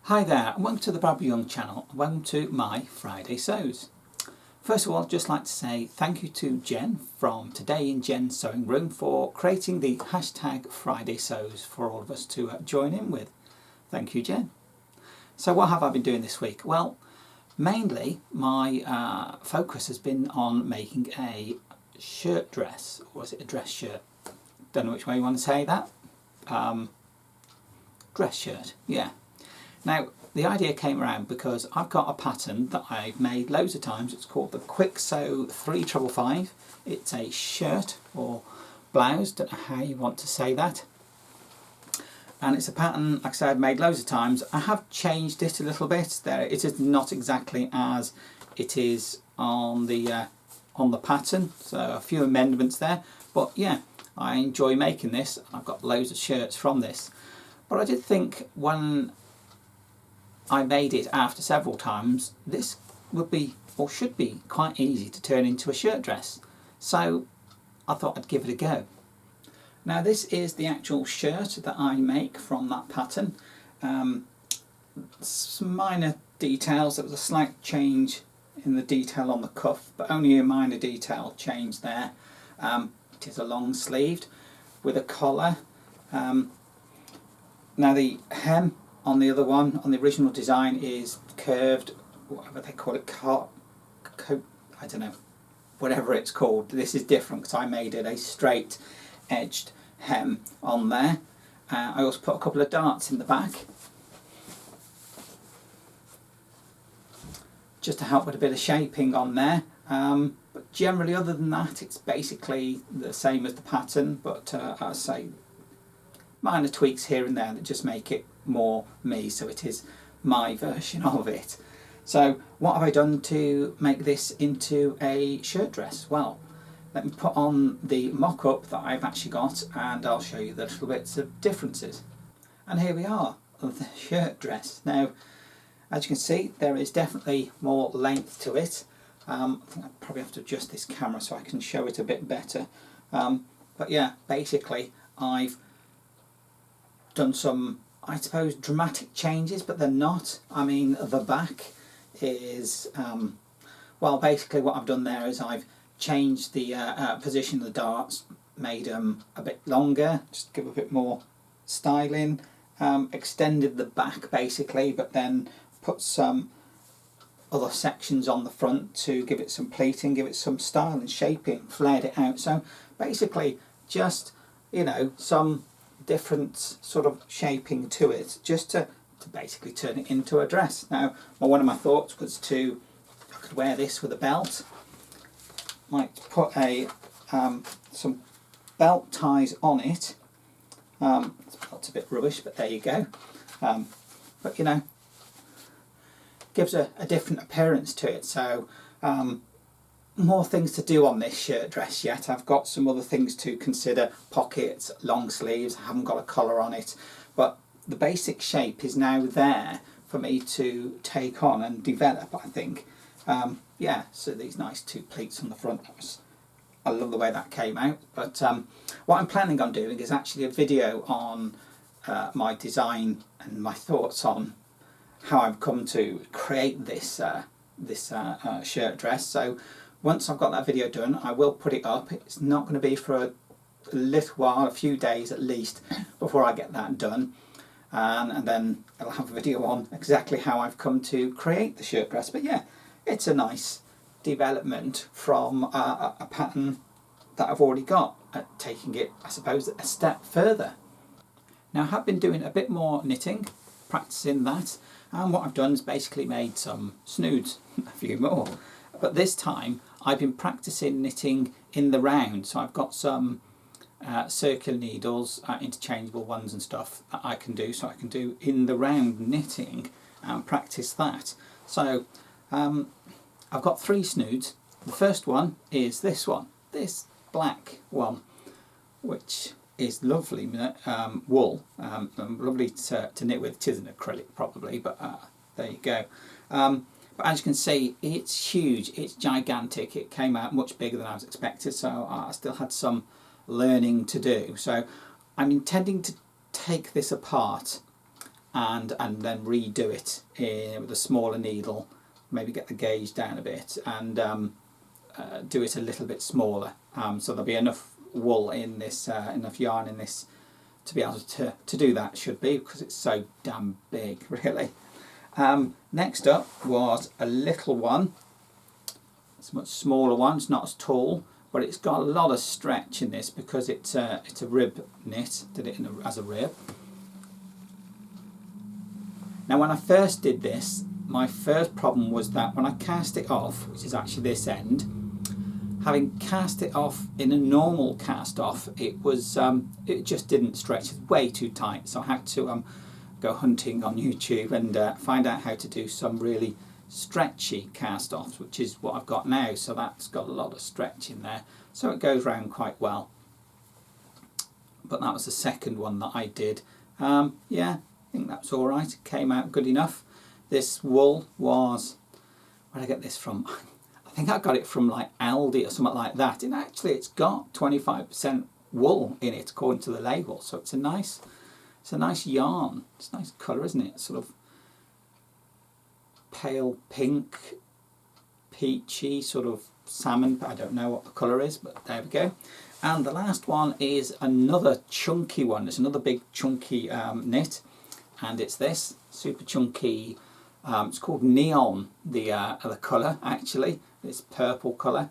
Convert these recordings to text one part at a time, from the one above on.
Hi there and welcome to the Barbara Young channel and welcome to my Friday Sews. First of all, I'd just like to say thank you to Jen from Today in Jen's Sewing Room for creating the hashtag Friday Sews for all of us to join in with. Thank you, Jen. So what have I been doing this week? Well, mainly my focus has been on making a shirt dress, or is it a dress shirt? Don't know which way you want to say that. Dress shirt, yeah. Now, the idea came around because I've got a pattern that I've made loads of times. It's called the Kwik Sew 355. It's a shirt or blouse, don't know how you want to say that. And it's a pattern, like I said, I've made loads of times. I have changed it a little bit. It is not exactly as it is on the pattern, so a few amendments there. But yeah, I enjoy making this. I've got loads of shirts from this. But I did think when I made it after several times, this would be, or should be, quite easy to turn into a shirt dress. So I thought I'd give it a go. Now this is the actual shirt that I make from that pattern. Some minor details. There was a slight change in the detail on the cuff, but only a minor detail change there. It is a long sleeved with a collar. Now the hem on the other one, on the original design, is curved, whatever they call it, I don't know, whatever it's called. This is different because I made it a straight edged hem on there. I also put a couple of darts in the back just to help with a bit of shaping on there. But generally, other than that, it's basically the same as the pattern, but I say minor tweaks here and there that just make it more me, so it is my version of it. So what have I done to make this into a shirt dress? Well, let me put on the mock-up that I've actually got and I'll show you the little bits of differences. And here we are, of the shirt dress. Now, as you can see, there is definitely more length to it. I think I probably have to adjust this camera so I can show it a bit better. But yeah, basically I've done some, I suppose, dramatic changes, but they're not. I mean, the back is, well, basically what I've done there is I've changed the position of the darts, made them a bit longer, just to give a bit more styling, extended the back basically, but then put some other sections on the front to give it some pleating, give it some style and shaping, flared it out. So basically just, you know, some different sort of shaping to it, just to basically turn it into a dress. Now, one of my thoughts was I could wear this with a belt. Might put a some belt ties on it. It's a bit rubbish, but there you go. But you know, gives a different appearance to it. So more things to do on this shirt dress yet. I've got some other things to consider: pockets, long sleeves. I haven't got a collar on it, but the basic shape is now there for me to take on and develop, I think. Yeah, so these nice two pleats on the front, I love the way that came out. But what I'm planning on doing is actually a video on my design and my thoughts on how I've come to create this shirt dress. So once I've got that video done, I will put it up. It's not going to be for a little while, a few days at least, before I get that done. And then I'll have a video on exactly how I've come to create the shirt dress. But yeah, it's a nice development from a pattern that I've already got, taking it, I suppose, a step further. Now, I have been doing a bit more knitting, practicing that. And what I've done is basically made some snoods, a few more. But this time I've been practicing knitting in the round. So I've got some circular needles, interchangeable ones and stuff that I can do. So I can do in the round knitting and practice that. So I've got 3 snoods. The first one is this one, this black one, which is lovely wool, lovely to knit with. It is an acrylic probably, but there you go. But as you can see, it's huge, it's gigantic. It came out much bigger than I was expected, so I still had some learning to do. So I'm intending to take this apart and then redo it with a smaller needle, maybe get the gauge down a bit, and do it a little bit smaller, so there'll be enough wool in this, enough yarn in this to be able to do that, should be, because it's so damn big, really. Next up was a little one. It's a much smaller one, it's not as tall, but it's got a lot of stretch in this because it's a rib knit. Did it as a rib. Now when I first did this, my first problem was that when I cast it off, which is actually this end, having cast it off in a normal cast off, it was it just didn't stretch. It was way too tight, so I had to go hunting on YouTube and find out how to do some really stretchy cast offs, which is what I've got now. So that's got a lot of stretch in there, so it goes round quite well. But that was the second one that I did. Yeah, I think that's all right. It came out good enough. This wool was, where did I get this from? I think I got it from like Aldi or something like that. And actually it's got 25% wool in it according to the label. So it's a nice yarn. It's a nice colour, isn't it? Sort of pale pink, peachy, sort of salmon. I don't know what the colour is, but there we go. And the last one is another chunky one. It's another big chunky knit, and it's this super chunky. It's called Neon, the colour actually. It's purple colour.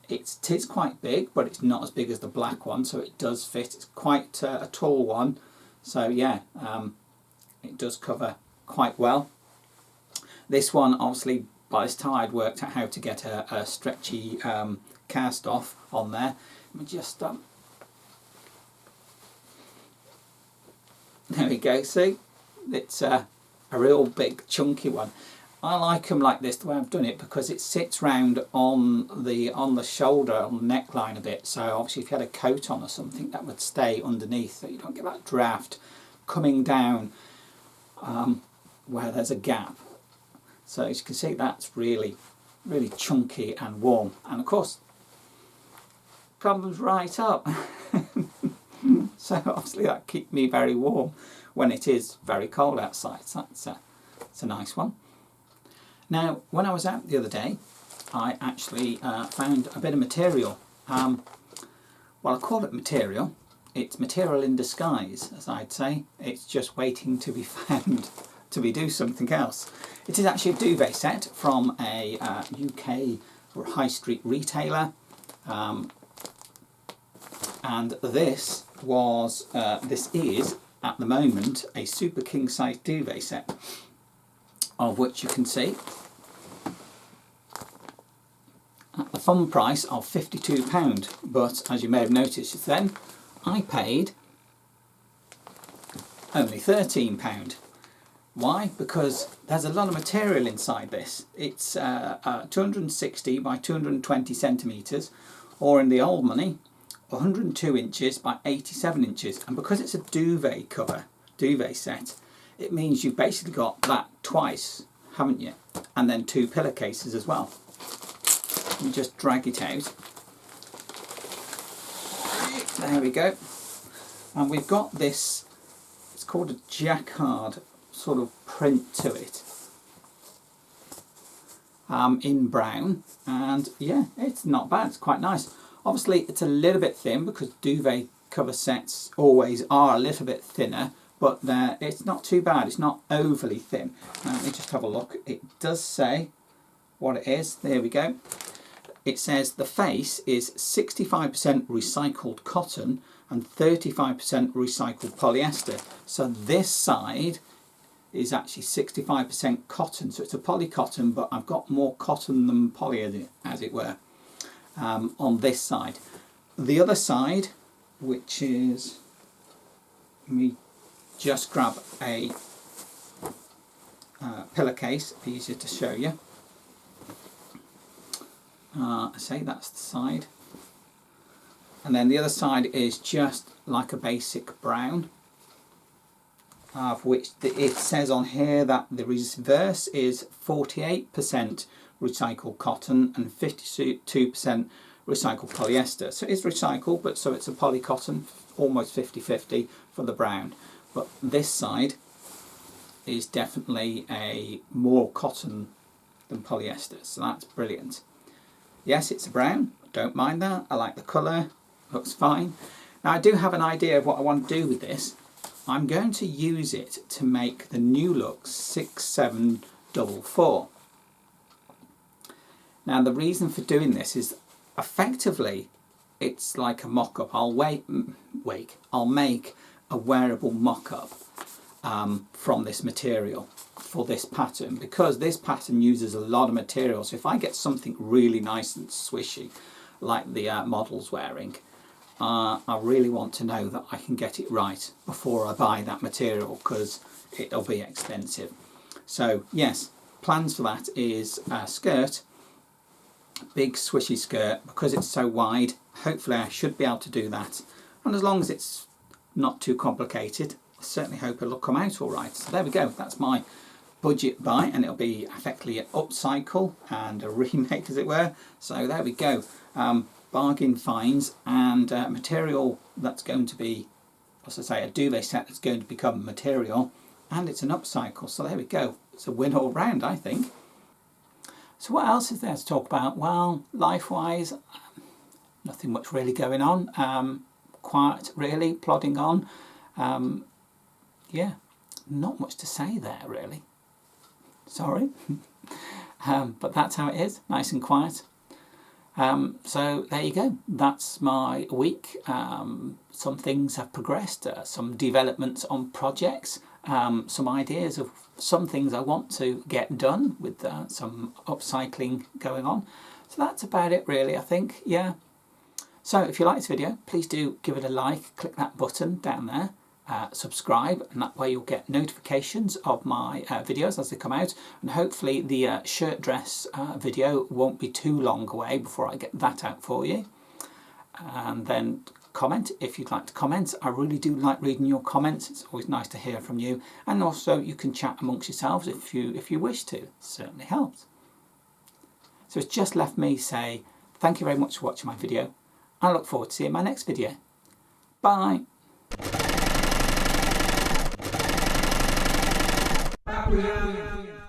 It is quite big, but it's not as big as the black one, so it does fit. It's quite a tall one, so yeah, it does cover quite well. This one, obviously, by this time I'd worked out how to get a stretchy cast off on there. Let me just there we go. See, it's a real big chunky one. I like them like this, the way I've done it, because it sits round on the shoulder, on the neckline a bit. So obviously if you had a coat on or something, that would stay underneath, so you don't get that draft coming down where there's a gap. So as you can see, that's really, really chunky and warm. And of course, comes right up. So obviously that keeps me very warm when it is very cold outside. So that's a nice one. Now, when I was out the other day, I actually found a bit of material. Well, I call it material. It's material in disguise, as I'd say. It's just waiting to be found to do something else. It is actually a duvet set from a UK or high street retailer. And this is, at the moment, a super king size duvet set, of which you can see at the fun price of £52, but as you may have noticed then, I paid only £13. Why? Because there's a lot of material inside this. It's 260 by 220 centimetres, or in the old money, 102 inches by 87 inches. And because it's a duvet cover, duvet set, it means you've basically got that twice, haven't you? And then two pillowcases as well. You just drag it out. There we go. And we've got this, it's called a jacquard sort of print to it, in brown, and yeah, it's not bad, it's quite nice. Obviously it's a little bit thin because duvet cover sets always are a little bit thinner, but it's not too bad, it's not overly thin. Let me just have a look. It does say what it is. There we go. It says the face is 65% recycled cotton and 35% recycled polyester. So this side is actually 65% cotton, so it's a poly cotton, but I've got more cotton than poly, as it were, on this side. The other side, which is, let me just grab a pillowcase, easier to show you. I say that's the side, and then the other side is just like a basic brown, of which it says on here that the reverse is 48% recycled cotton and 52% recycled polyester. So it's recycled, but so it's a poly cotton, almost 50-50 for the brown. But this side is definitely a more cotton than polyester, so that's brilliant. Yes, it's a brown, don't mind that, I like the colour, looks fine. Now I do have an idea of what I want to do with this. I'm going to use it to make the new look 6744. Now the reason for doing this is effectively it's like a mock-up. I'll make a wearable mock-up from this material for this pattern, because this pattern uses a lot of material. So if I get something really nice and swishy like the model's wearing, I really want to know that I can get it right before I buy that material, because it'll be expensive. So yes, plans for that is a skirt, big swishy skirt, because it's so wide. Hopefully I should be able to do that, and as long as it's not too complicated, I certainly hope it'll come out all right. So there we go, that's my budget buy, and it'll be effectively an upcycle and a remake, as it were. So there we go, bargain finds, and material that's going to be, as I say, a duvet set that's going to become material, and it's an upcycle. So there we go, it's a win all round, I think. So what else is there to talk about? Well, life-wise, nothing much really going on. Quiet, really, plodding on. Yeah, not much to say there, really. Sorry. But that's how it is, nice and quiet. So there you go, that's my week. Some things have progressed, some developments on projects, some ideas of some things I want to get done with some upcycling going on. So that's about it really, I think, yeah. So if you like this video, please do give it a like, click that button down there, subscribe, and that way you'll get notifications of my videos as they come out, and hopefully the shirt dress video won't be too long away before I get that out for you. And then comment if you'd like to comment. I really do like reading your comments, it's always nice to hear from you, and also you can chat amongst yourselves if you wish to, it certainly helps. So it's just left me say thank you very much for watching my video. I look forward to seeing my next video. Bye! Yeah.